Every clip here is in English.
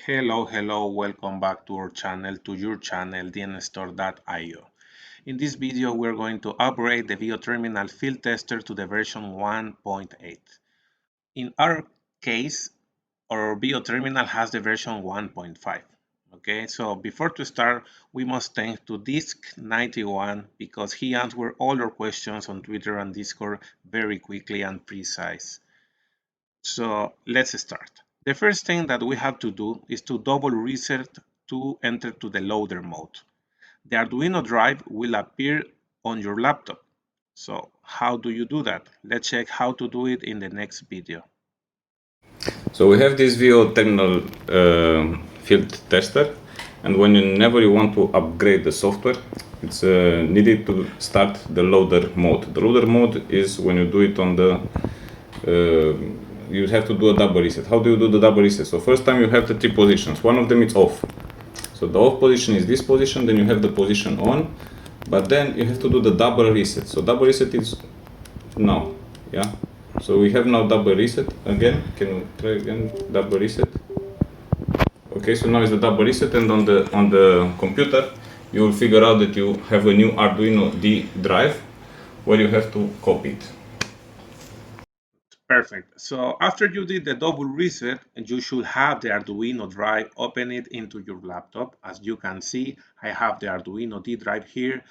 Hello, welcome back to our channel, to your channel, dnstore.io. In this video, we're going to upgrade the Wio Terminal Field Tester to the version 1.8. In our case, our Wio Terminal has the version 1.5. Okay, so before to start, we must thank to Disc91 because he answered all our questions on Twitter and Discord very quickly and precise. So let's start. The first thing that we have to do is to double reset to enter to the loader mode. The Arduino drive will appear on your laptop. So how do you do that? Let's check how to do it in the next video. So we have this Wio Terminal Field Tester, and whenever you want to upgrade the software, it's needed to start the loader mode. The loader mode is when you do it on the you have to do a double reset. How do you do the double reset? So first time you have the three positions. One of them is off. So the off position is this position, then you have the position on, but then you have to do the double reset. So double reset is now, yeah. So we have now double reset again. Can you try again? Double reset. Okay, so now is the double reset, and on the computer you will figure out that you have a new Arduino D drive where you have to copy it. Perfect. So after you did the double reset, you should have the Arduino drive, open it into your laptop. As you can see, I have the Arduino D drive here,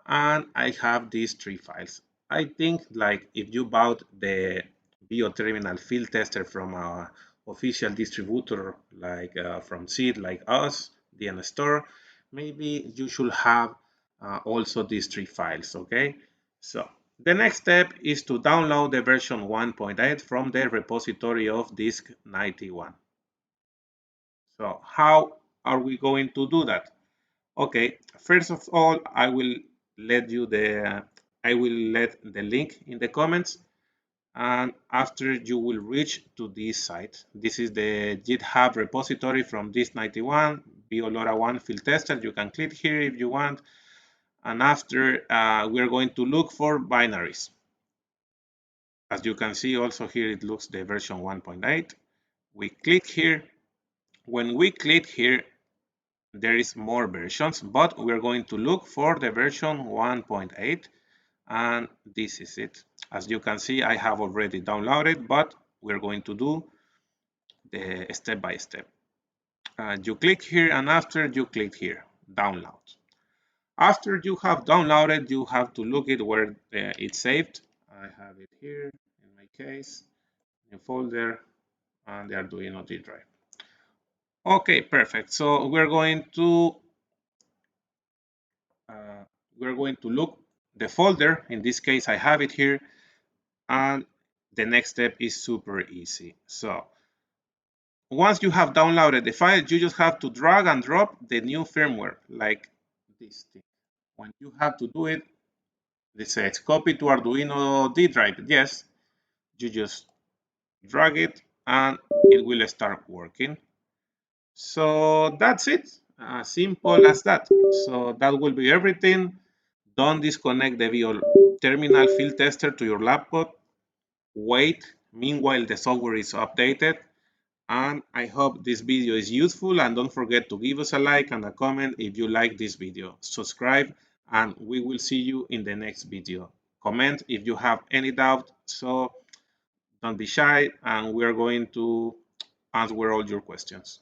and I have these three files. I think like if you bought the Wio Terminal Field Tester from a official distributor like from Seed, like us, DN Store, maybe you should have also these three files, okay? So the next step is to download the version 1.8 from the repository of Disk91. So how are we going to do that? Okay, first of all, I will let the link in the comments, and after you will reach to this site. This is the GitHub repository from Disk91, Wio Lorawan field tester. You can click here if you want, and after we're going to look for binaries. As you can see, also here it looks the version 1.8. We click here. When we click here, there is more versions, but we're going to look for the version 1.8, and this is it. As you can see, I have already downloaded, but we're going to do the step by step. You click here, and after you click here, download. After you have downloaded, you have to look at where it's saved. I have it here in my case, new folder, and the Arduino D drive. Okay, perfect. So we're going to look the folder. In this case, I have it here, and the next step is super easy. So once you have downloaded the file, you just have to drag and drop the new firmware like this thing. When you have to do it, it says copy to Arduino D drive. Yes, you just drag it and it will start working. So that's it, simple as that. So that will be everything. Don't disconnect the Wio Terminal Field Tester to your laptop. Wait, meanwhile the software is updated. And I hope this video is useful, and don't forget to give us a like and a comment if you like this video. Subscribe, and we will see you in the next video. Comment if you have any doubt, so don't be shy, and we're going to answer all your questions.